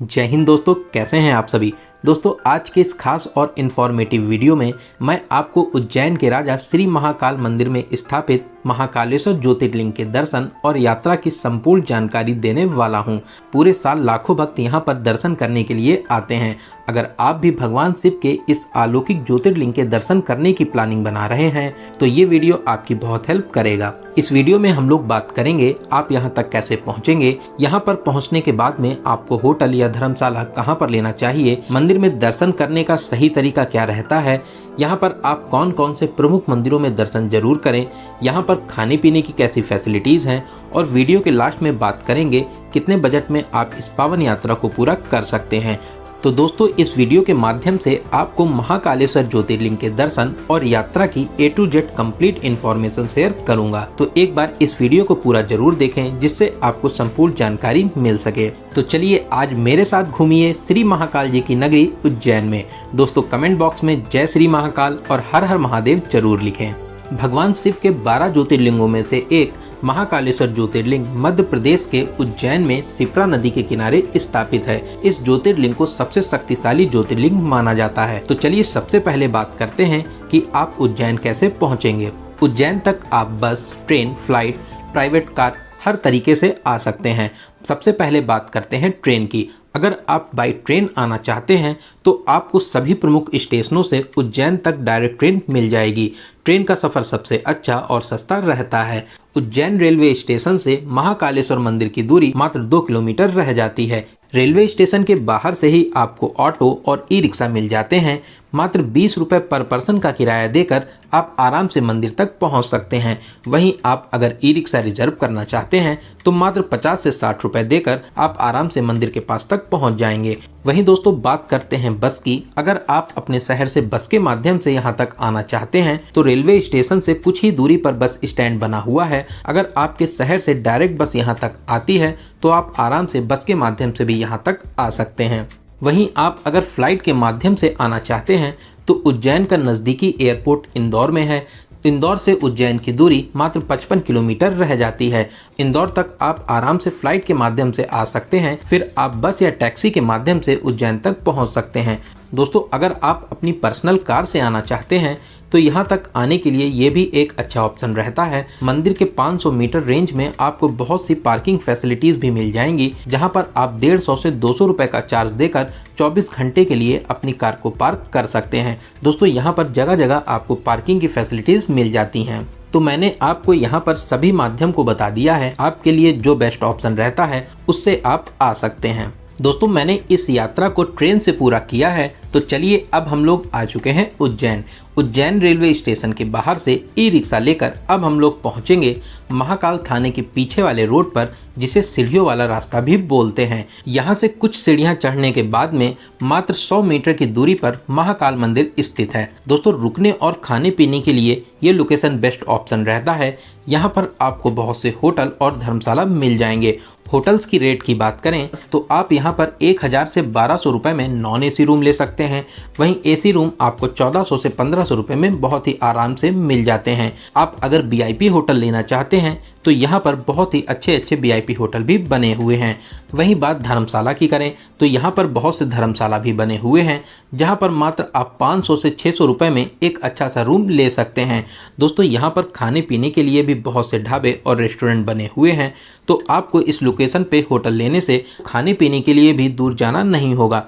जय हिंद दोस्तों, कैसे हैं आप सभी। दोस्तों, आज के इस खास और इन्फॉर्मेटिव वीडियो में मैं आपको उज्जैन के राजा श्री महाकाल मंदिर में स्थापित महाकालेश्वर ज्योतिर्लिंग के दर्शन और यात्रा की संपूर्ण जानकारी देने वाला हूं। पूरे साल लाखों भक्त यहां पर दर्शन करने के लिए आते हैं। अगर आप भी भगवान शिव के इस अलौकिक ज्योतिर्लिंग के दर्शन करने की प्लानिंग बना रहे हैं तो ये वीडियो आपकी बहुत हेल्प करेगा। इस वीडियो में हम लोग बात करेंगे आप यहाँ तक कैसे पहुँचेंगे, यहाँ पर पहुँचने के बाद में आपको होटल या धर्मशाला कहाँ पर लेना चाहिए, मंदिर में दर्शन करने का सही तरीका क्या रहता है, यहाँ पर आप कौन कौन से प्रमुख मंदिरों में दर्शन जरूर करें, यहाँ पर खाने पीने की कैसी फैसिलिटीज़ हैं, और वीडियो के लास्ट में बात करेंगे कितने बजट में आप इस पावन यात्रा को पूरा कर सकते हैं। तो दोस्तों, इस वीडियो के माध्यम से आपको महाकालेश्वर ज्योतिर्लिंग के दर्शन और यात्रा की A to Z complete information share करूंगा। तो एक बार इस वीडियो को पूरा जरूर देखें जिससे आपको संपूर्ण जानकारी मिल सके। तो चलिए आज मेरे साथ घूमिए श्री महाकाल जी की नगरी उज्जैन में। दोस्तों, कमेंट बॉक्स में जय श्री महाकाल और हर हर महादेव जरूर लिखें। भगवान शिव के 12 ज्योतिर्लिंगों में से एक महाकालेश्वर ज्योतिर्लिंग मध्य प्रदेश के उज्जैन में शिप्रा नदी के किनारे स्थापित है। इस ज्योतिर्लिंग को सबसे शक्तिशाली ज्योतिर्लिंग माना जाता है। तो चलिए सबसे पहले बात करते हैं कि आप उज्जैन कैसे पहुंचेंगे। उज्जैन तक आप बस, ट्रेन, फ्लाइट, प्राइवेट कार हर तरीके से आ सकते हैं। सबसे पहले बात करते हैं ट्रेन की। अगर आप बाई ट्रेन आना चाहते हैं तो आपको सभी प्रमुख स्टेशनों से उज्जैन तक डायरेक्ट ट्रेन मिल जाएगी। ट्रेन का सफ़र सबसे अच्छा और सस्ता रहता है। उज्जैन रेलवे स्टेशन से महाकालेश्वर मंदिर की दूरी मात्र 2 किलोमीटर रह जाती है। रेलवे स्टेशन के बाहर से ही आपको ऑटो और ई रिक्शा मिल जाते हैं। मात्र 20 रुपये पर पर्सन का किराया देकर आप आराम से मंदिर तक पहुंच सकते हैं। वहीं आप अगर ई रिक्शा रिजर्व करना चाहते हैं तो मात्र 50 से 60 रुपये देकर आप आराम से मंदिर के पास तक पहुंच जाएंगे। वहीं दोस्तों, बात करते हैं बस की। अगर आप अपने शहर से बस के माध्यम से यहां तक आना चाहते हैं तो रेलवे स्टेशन से कुछ ही दूरी पर बस स्टैंड बना हुआ है। अगर आपके शहर से डायरेक्ट बस यहां तक आती है तो आप आराम से बस के माध्यम से भी यहां तक आ सकते हैं। वहीं आप अगर फ्लाइट के माध्यम से आना चाहते हैं तो उज्जैन का नज़दीकी एयरपोर्ट इंदौर में है। इंदौर से उज्जैन की दूरी मात्र 55 किलोमीटर रह जाती है। इंदौर तक आप आराम से फ्लाइट के माध्यम से आ सकते हैं, फिर आप बस या टैक्सी के माध्यम से उज्जैन तक पहुंच सकते हैं। दोस्तों, अगर आप अपनी पर्सनल कार से आना चाहते हैं तो यहाँ तक आने के लिए ये भी एक अच्छा ऑप्शन रहता है। मंदिर के 500 मीटर रेंज में आपको बहुत सी पार्किंग फैसिलिटीज़ भी मिल जाएंगी, जहाँ पर आप 150 से 200 रुपये का चार्ज देकर 24 घंटे के लिए अपनी कार को पार्क कर सकते हैं। दोस्तों, यहाँ पर जगह जगह आपको पार्किंग की फैसिलिटीज़ मिल जाती हैं। तो मैंने आपको यहाँ पर सभी माध्यम को बता दिया है। आपके लिए जो बेस्ट ऑप्शन रहता है उससे आप आ सकते हैं। दोस्तों, मैंने इस यात्रा को ट्रेन से पूरा किया है। तो चलिए अब हम लोग आ चुके हैं उज्जैन। उज्जैन रेलवे स्टेशन के बाहर से ई रिक्शा लेकर अब हम लोग पहुंचेंगे महाकाल थाने के पीछे वाले रोड पर, जिसे सीढ़ियों वाला रास्ता भी बोलते हैं। यहाँ से कुछ सीढ़ियाँ चढ़ने के बाद में मात्र 100 मीटर की दूरी पर महाकाल मंदिर स्थित है। दोस्तों, रुकने और खाने पीने के लिए ये लोकेशन बेस्ट ऑप्शन रहता है। यहाँ पर आपको बहुत से होटल और धर्मशाला मिल जाएंगे। होटल्स की रेट की बात करें तो आप यहाँ पर 1000 से 1200 रुपये में नॉन AC रूम ले सकते हैं। वहीं AC रूम आपको 1400 से 1500 रुपये में बहुत ही आराम से मिल जाते हैं। आप अगर VIP होटल लेना चाहते हैं तो यहाँ पर बहुत ही अच्छे अच्छे VIP होटल भी बने हुए हैं। वहीं बात धर्मशाला की करें तो यहाँ पर बहुत से धर्मशाला भी बने हुए हैं, जहाँ पर मात्र आप 500 से 600 रुपये में एक अच्छा सा रूम ले सकते हैं। दोस्तों, यहाँ पर खाने पीने के लिए भी बहुत से ढाबे और रेस्टोरेंट बने हुए हैं, तो आपको इस लोकेशन पे होटल लेने से खाने पीने के लिए भी दूर जाना नहीं होगा।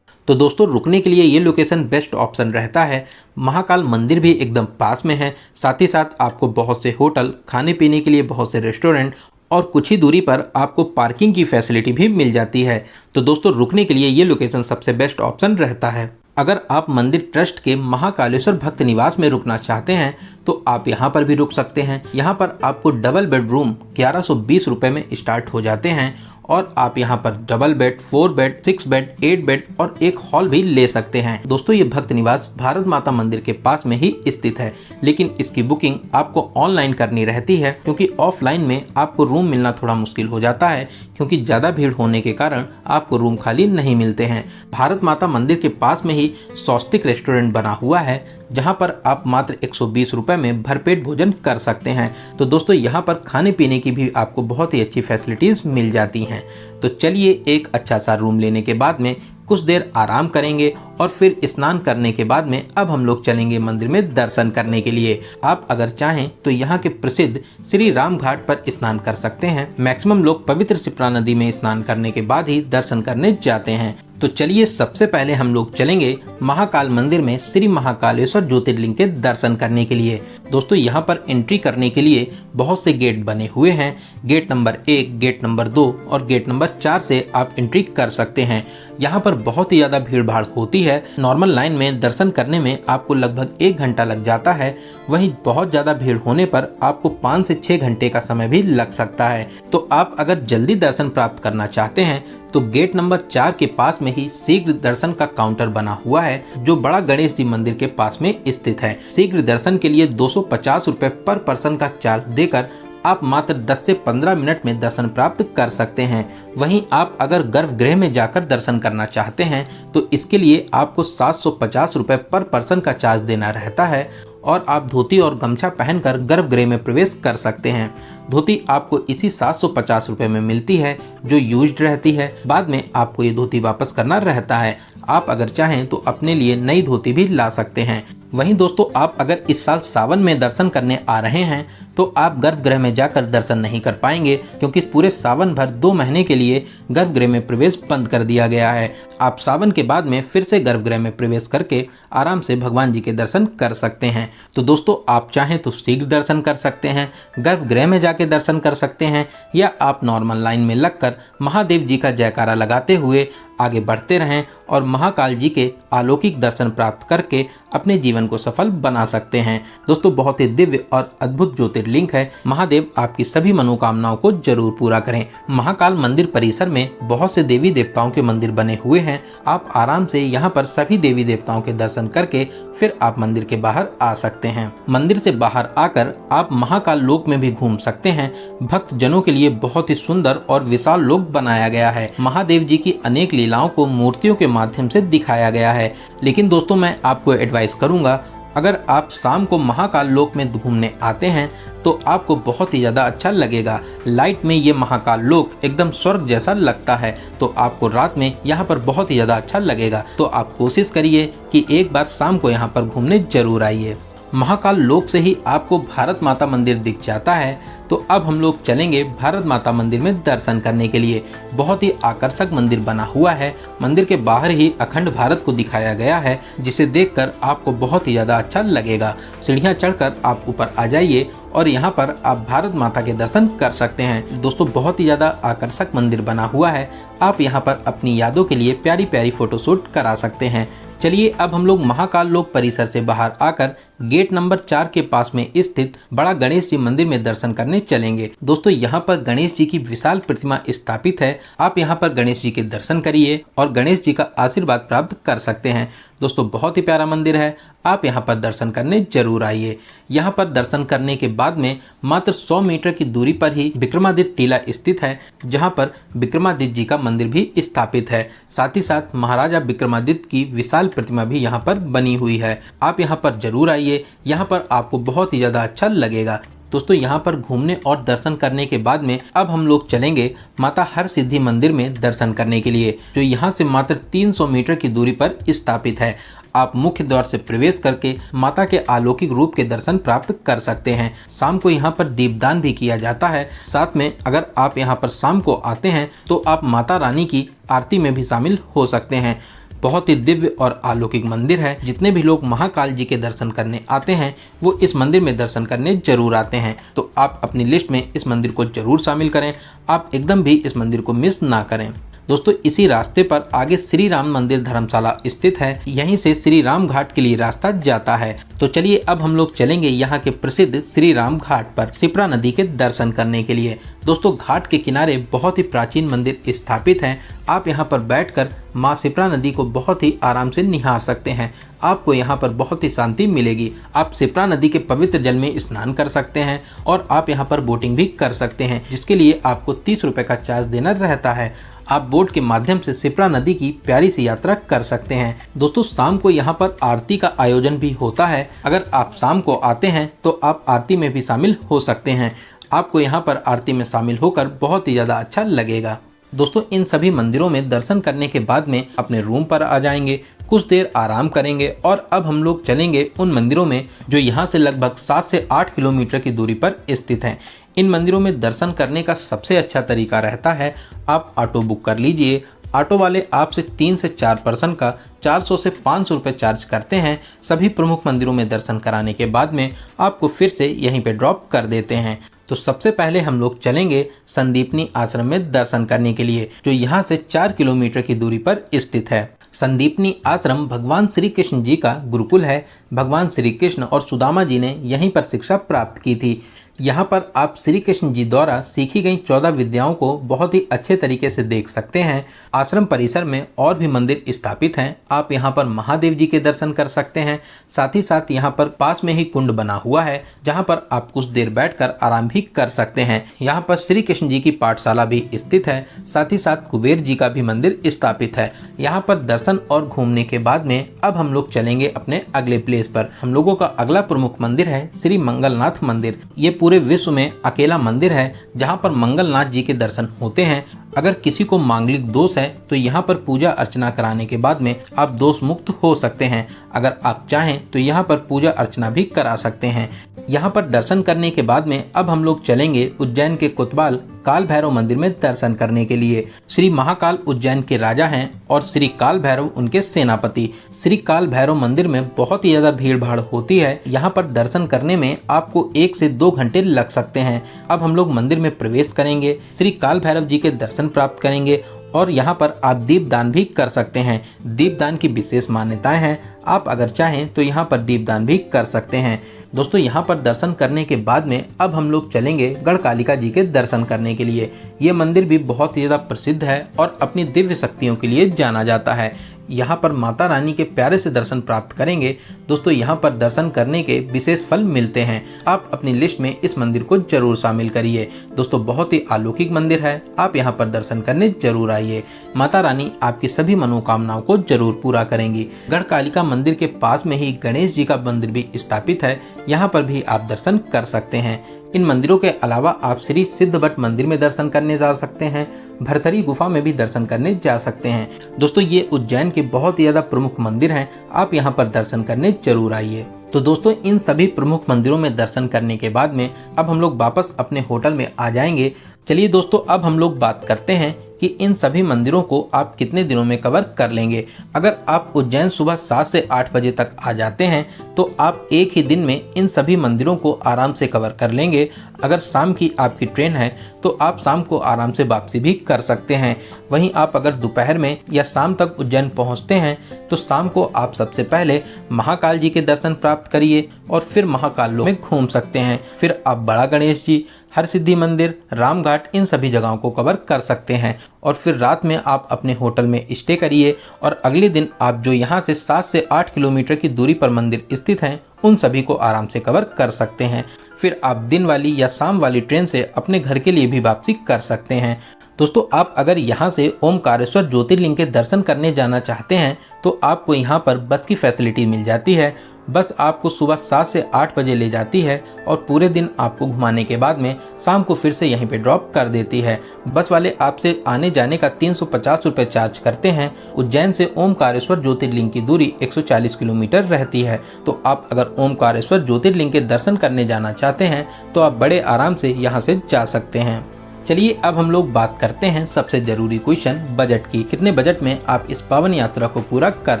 तो दोस्तों, रुकने के लिए ये लोकेशन बेस्ट ऑप्शन रहता है। महाकाल मंदिर भी एकदम पास में है। साथ ही साथ आपको बहुत से होटल, खाने पीने के लिए बहुत से रेस्टोरेंट और कुछ ही दूरी पर आपको पार्किंग की फैसिलिटी भी मिल जाती है। तो दोस्तों, रुकने के लिए ये लोकेशन सबसे बेस्ट ऑप्शन रहता है। अगर आप मंदिर ट्रस्ट के महाकालेश्वर भक्त निवास में रुकना चाहते हैं तो आप यहाँ पर भी रुक सकते हैं। यहाँ पर आपको डबल बेडरूम 1120 रुपये में स्टार्ट हो जाते हैं और आप यहाँ पर double bed, 4 bed, 6 bed, 8 bed और एक हॉल भी ले सकते हैं। दोस्तों, ये भक्त निवास भारत माता मंदिर के पास में ही स्थित है, लेकिन इसकी बुकिंग आपको ऑनलाइन करनी रहती है, क्योंकि ऑफलाइन में आपको रूम मिलना थोड़ा मुश्किल हो जाता है, क्योंकि ज़्यादा भीड़ होने के कारण आपको रूम खाली नहीं मिलते हैं। भारत माता मंदिर के पास में ही स्वस्तिक रेस्टोरेंट बना हुआ है, जहां पर आप मात्र 120 रुपये में भरपेट भोजन कर सकते हैं। तो दोस्तों यहाँ पर खाने पीने की भी आपको बहुत ही अच्छी फैसिलिटीज़ मिल जाती हैं। तो चलिए एक अच्छा सा रूम लेने के बाद में कुछ देर आराम करेंगे और फिर स्नान करने के बाद में अब हम लोग चलेंगे मंदिर में दर्शन करने के लिए। आप अगर चाहें तो यहाँ के प्रसिद्ध श्री राम घाट पर स्नान कर सकते हैं। मैक्सिमम लोग पवित्र शिप्रा नदी में स्नान करने के बाद ही दर्शन करने जाते हैं। तो चलिए सबसे पहले हम लोग चलेंगे महाकाल मंदिर में श्री महाकालेश्वर ज्योतिर्लिंग के दर्शन करने के लिए। दोस्तों यहाँ पर एंट्री करने के लिए बहुत से गेट बने हुए हैं। गेट नंबर 1, गेट नंबर 2 और गेट नंबर 4 से आप एंट्री कर सकते हैं। यहाँ पर बहुत ही ज़्यादा भीड़ भाड़ होती है। नॉर्मल लाइन में दर्शन करने में आपको लगभग 1 घंटा लग जाता है, वहीं बहुत ज़्यादा भीड़ होने पर आपको 5 से 6 घंटे का समय भी लग सकता है। तो आप अगर जल्दी दर्शन प्राप्त करना चाहते हैं तो गेट नंबर 4 के पास में ही शीघ्र दर्शन का काउंटर बना हुआ है, जो बड़ा गणेश जी मंदिर के पास में स्थित है। शीघ्र दर्शन के लिए 250 रुपये पर पर्सन का चार्ज देकर आप मात्र 10 से 15 मिनट में दर्शन प्राप्त कर सकते हैं। वहीं आप अगर गर्भगृह में जाकर दर्शन करना चाहते हैं तो इसके लिए आपको 750 रुपये पर पर्सन का चार्ज देना रहता है और आप धोती और गमछा पहनकर गर्भगृह में प्रवेश कर सकते हैं। धोती आपको इसी 750 रुपये में मिलती है जो यूज्ड रहती है। बाद में आपको ये धोती वापस करना रहता है। आप अगर चाहें तो अपने लिए नई धोती भी ला सकते हैं। वहीं दोस्तों आप अगर इस साल सावन में दर्शन करने आ रहे हैं तो आप गर्भगृह में जाकर दर्शन नहीं कर पाएंगे, क्योंकि पूरे सावन भर 2 महीने के लिए गर्भगृह में प्रवेश बंद कर दिया गया है। आप सावन के बाद में फिर से गर्भगृह में प्रवेश करके आराम से भगवान जी के दर्शन कर सकते हैं। तो दोस्तों आप चाहें तो शीघ्र दर्शन कर सकते हैं, गर्भगृह में जाके दर्शन कर सकते हैं, या आप नॉर्मल लाइन में लगकर महादेव जी का जयकारा लगाते हुए आगे बढ़ते रहें और महाकाल जी के अलौकिक दर्शन प्राप्त करके अपने जीवन को सफल बना सकते हैं। दोस्तों बहुत ही दिव्य और अद्भुत ज्योतिर्लिंग है। महादेव आपकी सभी मनोकामनाओं को जरूर पूरा करें। महाकाल मंदिर परिसर में बहुत से देवी देवताओं के मंदिर बने हुए हैं। आप आराम से यहाँ पर सभी देवी देवताओं के दर्शन करके फिर आप मंदिर के बाहर आ सकते हैं। मंदिर से बाहर आकर आप महाकाल लोक में भी घूम सकते हैं। भक्त जनों के लिए बहुत ही सुंदर और विशाल लोक बनाया गया है। महादेव जी की अनेक लीलाओं को मूर्तियों के माध्यम से दिखाया गया है। लेकिन दोस्तों मैं आपको एडवाइस करूंगा, अगर आप शाम को महाकाल लोक में घूमने आते हैं तो आपको बहुत ही ज़्यादा अच्छा लगेगा। लाइट में ये महाकाल लोक एकदम स्वर्ग जैसा लगता है, तो आपको रात में यहाँ पर बहुत ही ज़्यादा अच्छा लगेगा। तो आप कोशिश करिए कि एक बार शाम को यहाँ पर घूमने जरूर आइए। महाकाल लोक से ही आपको भारत माता मंदिर दिख जाता है। तो अब हम लोग चलेंगे भारत माता मंदिर में दर्शन करने के लिए। बहुत ही आकर्षक मंदिर बना हुआ है। मंदिर के बाहर ही अखंड भारत को दिखाया गया है, जिसे देखकर आपको बहुत ही ज़्यादा अच्छा लगेगा। सीढ़ियाँ चढ़कर आप ऊपर आ जाइए और यहाँ पर आप भारत माता के दर्शन कर सकते हैं। दोस्तों बहुत ही ज़्यादा आकर्षक मंदिर बना हुआ है। आप यहाँ पर अपनी यादों के लिए प्यारी प्यारी फोटोशूट करा सकते हैं। चलिए अब हम लोग महाकाल लोक परिसर से बाहर आकर गेट नंबर 4 के पास में स्थित बड़ा गणेश जी मंदिर में दर्शन करने चलेंगे। दोस्तों यहाँ पर गणेश जी की विशाल प्रतिमा स्थापित है। आप यहाँ पर गणेश जी के दर्शन करिए और गणेश जी का आशीर्वाद प्राप्त कर सकते हैं। दोस्तों बहुत ही प्यारा मंदिर है। आप यहाँ पर दर्शन करने जरूर आइए। यहाँ पर दर्शन करने के बाद में मात्र 100 मीटर की दूरी पर ही विक्रमादित्य टीला स्थित है, जहाँ पर विक्रमादित्य जी का मंदिर भी स्थापित है। साथ ही साथ महाराजा विक्रमादित्य की विशाल प्रतिमा भी यहाँ पर बनी हुई है। आप यहाँ पर जरूर आइए। यहाँ पर आपको बहुत ही ज़्यादा अच्छा लगेगा। दोस्तों यहाँ पर घूमने और दर्शन करने के बाद में अब हम लोग चलेंगे माता हर सिद्धि मंदिर में दर्शन करने के लिए, जो यहाँ से मात्र 300 मीटर की दूरी पर स्थापित है। आप मुख्य द्वार से प्रवेश करके माता के अलौकिक रूप के दर्शन प्राप्त कर सकते हैं। शाम को यहाँ पर दीपदान भी किया जाता है। साथ में अगर आप यहाँ पर शाम को आते हैं तो आप माता रानी की आरती में भी शामिल हो सकते हैं। बहुत ही दिव्य और अलौकिक मंदिर है। जितने भी लोग महाकाल जी के दर्शन करने आते हैं वो इस मंदिर में दर्शन करने जरूर आते हैं। तो आप अपनी लिस्ट में इस मंदिर को जरूर शामिल करें। आप एकदम भी इस मंदिर को मिस ना करें। दोस्तों इसी रास्ते पर आगे श्री राम मंदिर धर्मशाला स्थित है। यहीं से श्री राम घाट के लिए रास्ता जाता है। तो चलिए अब हम लोग चलेंगे यहाँ के प्रसिद्ध श्री राम घाट पर शिप्रा नदी के दर्शन करने के लिए। दोस्तों घाट के किनारे बहुत ही प्राचीन मंदिर स्थापित है। आप यहाँ पर बैठकर माँ शिप्रा नदी को बहुत ही आराम से निहार सकते हैं। आपको यहाँ पर बहुत ही शांति मिलेगी। आप शिप्रा नदी के पवित्र जल में स्नान कर सकते हैं और आप यहाँ पर बोटिंग भी कर सकते हैं, जिसके लिए आपको 30 रुपये का चार्ज देना रहता है। आप बोट के माध्यम से शिप्रा नदी की प्यारी सी यात्रा कर सकते हैं। दोस्तों, शाम को यहाँ पर आरती का आयोजन भी होता है। अगर आप शाम को आते हैं तो आप आरती में भी शामिल हो सकते हैं। आपको यहाँ पर आरती में शामिल होकर बहुत ही ज़्यादा अच्छा लगेगा। दोस्तों, इन सभी मंदिरों में दर्शन करने के बाद में अपने रूम पर आ जाएंगे, कुछ देर आराम करेंगे और अब हम लोग चलेंगे उन मंदिरों में जो यहाँ से लगभग 7 से 8 किलोमीटर की दूरी पर स्थित हैं। इन मंदिरों में दर्शन करने का सबसे अच्छा तरीका रहता है, आप ऑटो बुक कर लीजिए। ऑटो वाले आपसे 3 से 4 पर्सन का 400 से 500 रुपये चार्ज करते हैं। सभी प्रमुख मंदिरों में दर्शन कराने के बाद में आपको फिर से यहीं पे ड्रॉप कर देते हैं। तो सबसे पहले हम लोग चलेंगे संदीपनी आश्रम में दर्शन करने के लिए, जो यहाँ से 4 किलोमीटर की दूरी पर स्थित है। संदीपनी आश्रम भगवान श्री कृष्ण जी का गुरुकुल है। भगवान श्री कृष्ण और सुदामा जी ने यहीं पर शिक्षा प्राप्त की थी। यहाँ पर आप श्री कृष्ण जी द्वारा सीखी गई 14 विद्याओं को बहुत ही अच्छे तरीके से देख सकते हैं। आश्रम परिसर में और भी मंदिर स्थापित हैं। आप यहाँ पर महादेव जी के दर्शन कर सकते हैं। साथ ही साथ यहाँ पर पास में ही कुंड बना हुआ है, जहाँ पर आप कुछ देर बैठकर आराम भी कर सकते हैं। यहाँ पर श्री कृष्ण जी की पाठशाला भी स्थित है। साथ ही साथ कुबेर जी का भी मंदिर स्थापित है। यहाँ पर दर्शन और घूमने के बाद में अब हम लोग चलेंगे अपने अगले प्लेस पर। हम लोगों का अगला प्रमुख मंदिर है श्री मंगलनाथ मंदिर। ये पूरे विश्व में अकेला मंदिर है जहाँ पर मंगलनाथ जी के दर्शन होते हैं। अगर किसी को मांगलिक दोष है तो यहाँ पर पूजा अर्चना कराने के बाद में आप दोष मुक्त हो सकते हैं। अगर आप चाहें तो यहाँ पर पूजा अर्चना भी करा सकते हैं। यहाँ पर दर्शन करने के बाद में अब हम लोग चलेंगे उज्जैन के कोतवाल काल भैरव मंदिर में दर्शन करने के लिए। श्री महाकाल उज्जैन के राजा हैं और श्री काल भैरव उनके सेनापति। श्री काल भैरव मंदिर में बहुत ही ज़्यादा भीड़ भाड़ होती है। यहाँ पर दर्शन करने में आपको 1 से 2 घंटे लग सकते हैं। अब हम लोग मंदिर में प्रवेश करेंगे, श्री काल भैरव जी के दर्शन प्राप्त करेंगे और यहाँ पर आप दीपदान भी कर सकते हैं। दीपदान की विशेष मान्यताएं हैं। आप अगर चाहें तो यहाँ पर दीपदान भी कर सकते हैं। दोस्तों, यहाँ पर दर्शन करने के बाद में अब हम लोग चलेंगे गढ़कालिका जी के दर्शन करने के लिए। ये मंदिर भी बहुत ही ज़्यादा प्रसिद्ध है और अपनी दिव्य शक्तियों के लिए जाना जाता है। यहाँ पर माता रानी के प्यारे से दर्शन प्राप्त करेंगे। दोस्तों, यहाँ पर दर्शन करने के विशेष फल मिलते हैं। आप अपनी लिस्ट में इस मंदिर को जरूर शामिल करिए। दोस्तों, बहुत ही अलौकिक मंदिर है। आप यहाँ पर दर्शन करने जरूर आइए। माता रानी आपकी सभी मनोकामनाओं को जरूर पूरा करेंगी। गढ़कालिका मंदिर के पास में ही गणेश जी का मंदिर भी स्थापित है। यहाँ पर भी आप दर्शन कर सकते हैं। इन मंदिरों के अलावा आप श्री सिद्धबट मंदिर में दर्शन करने जा सकते हैं। भरथरी गुफा में भी दर्शन करने जा सकते हैं। दोस्तों, ये उज्जैन के बहुत ही ज़्यादा प्रमुख मंदिर हैं। आप यहाँ पर दर्शन करने जरूर आइए। तो दोस्तों, इन सभी प्रमुख मंदिरों में दर्शन करने के बाद में अब हम लोग वापस अपने होटल में आ जाएंगे। चलिए दोस्तों, अब हम लोग बात करते हैं कि इन सभी मंदिरों को आप कितने दिनों में कवर कर लेंगे। अगर आप उज्जैन सुबह 7 से 8 बजे तक आ जाते हैं तो आप एक ही दिन में इन सभी मंदिरों को आराम से कवर कर लेंगे। अगर शाम की आपकी ट्रेन है तो आप शाम को आराम से वापसी भी कर सकते हैं। वहीं आप अगर दोपहर में या शाम तक उज्जैन पहुंचते हैं तो शाम को आप सबसे पहले महाकाल जी के दर्शन प्राप्त करिए और फिर महाकाल लोक में घूम सकते हैं। फिर आप बड़ा गणेश जी, हरसिद्धि मंदिर, रामघाट, इन सभी जगहों को कवर कर सकते हैं और फिर रात में आप अपने होटल में स्टे करिए और अगले दिन आप जो यहाँ से 7 से 8 किलोमीटर की दूरी पर मंदिर स्थित हैं उन सभी को आराम से कवर कर सकते हैं। फिर आप दिन वाली या शाम वाली ट्रेन से अपने घर के लिए भी वापसी कर सकते हैं। दोस्तों, आप अगर यहाँ से ओमकारेश्वर ज्योतिर्लिंग के दर्शन करने जाना चाहते हैं तो आपको यहाँ पर बस की फैसिलिटी मिल जाती है। बस आपको सुबह 7 से 8 बजे ले जाती है और पूरे दिन आपको घुमाने के बाद में शाम को फिर से यहीं पे ड्रॉप कर देती है। बस वाले आपसे आने जाने का 350 रुपये चार्ज करते हैं। उज्जैन से ओमकारेश्वर ज्योतिर्लिंग की दूरी 140 किलोमीटर रहती है। तो आप अगर ओमकारेश्वर ज्योतिर्लिंग के दर्शन करने जाना चाहते हैं तो आप बड़े आराम से यहाँ से जा सकते हैं। चलिए अब हम लोग बात करते हैं सबसे ज़रूरी क्वेश्चन, बजट की। कितने बजट में आप इस पावन यात्रा को पूरा कर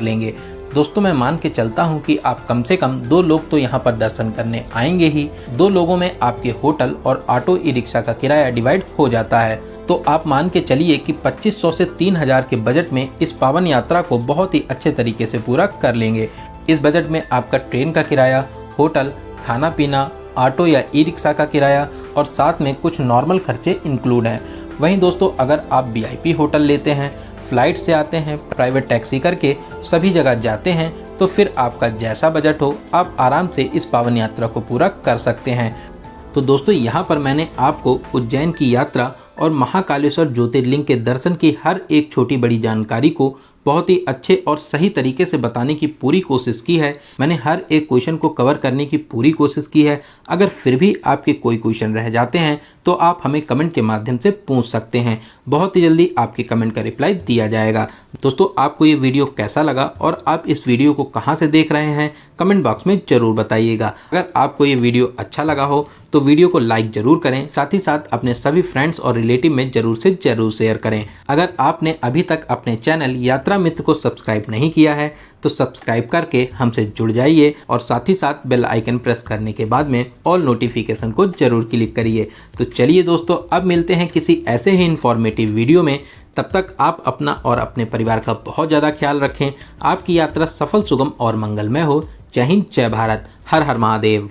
लेंगे। दोस्तों, मैं मान के चलता हूं कि आप कम से कम 2 लोग तो यहां पर दर्शन करने आएंगे ही। 2 लोगों में आपके होटल और ऑटो ई रिक्शा का किराया डिवाइड हो जाता है। तो आप मान के चलिए कि 2500 से 3000 के बजट में इस पावन यात्रा को बहुत ही अच्छे तरीके से पूरा कर लेंगे। इस बजट में आपका ट्रेन का किराया, होटल, खाना पीना, ऑटो या ई रिक्शा का किराया और साथ में कुछ नॉर्मल खर्चे इंक्लूड हैं। वहीं दोस्तों, अगर आप VIP होटल लेते हैं, फ्लाइट से आते हैं, प्राइवेट टैक्सी करके सभी जगह जाते हैं, तो फिर आपका जैसा बजट हो आप आराम से इस पावन यात्रा को पूरा कर सकते हैं। तो दोस्तों यहाँ पर मैंने आपको उज्जैन की यात्रा और महाकालेश्वर ज्योतिर्लिंग के दर्शन की हर एक छोटी बड़ी जानकारी को बहुत ही अच्छे और सही तरीके से बताने की पूरी कोशिश की है। मैंने हर एक क्वेश्चन को कवर करने की पूरी कोशिश की है। अगर फिर भी आपके कोई क्वेश्चन रह जाते हैं तो आप हमें कमेंट के माध्यम से पूछ सकते हैं। बहुत ही जल्दी आपके कमेंट का रिप्लाई दिया जाएगा। दोस्तों आपको ये वीडियो कैसा लगा और आप इस वीडियो को कहाँ से देख रहे हैं कमेंट बॉक्स में ज़रूर बताइएगा। अगर आपको ये वीडियो अच्छा लगा हो तो वीडियो को लाइक ज़रूर करें, साथ ही साथ अपने सभी फ्रेंड्स और रिलेटिव में ज़रूर से ज़रूर शेयर करें। अगर आपने अभी तक अपने चैनल यात्रा मित्र को सब्सक्राइब नहीं किया है तो सब्सक्राइब करके हमसे जुड़ जाइए और साथ ही साथ बेल आइकन प्रेस करने के बाद में ऑल नोटिफिकेशन को ज़रूर क्लिक करिए। तो चलिए दोस्तों अब मिलते हैं किसी ऐसे ही इन्फॉर्मेटिव वीडियो में। तब तक आप अपना और अपने परिवार का बहुत ज़्यादा ख्याल रखें। आपकी यात्रा सफल, सुगम और मंगलमय हो। जय हिंद, जय भारत, हर हर महादेव।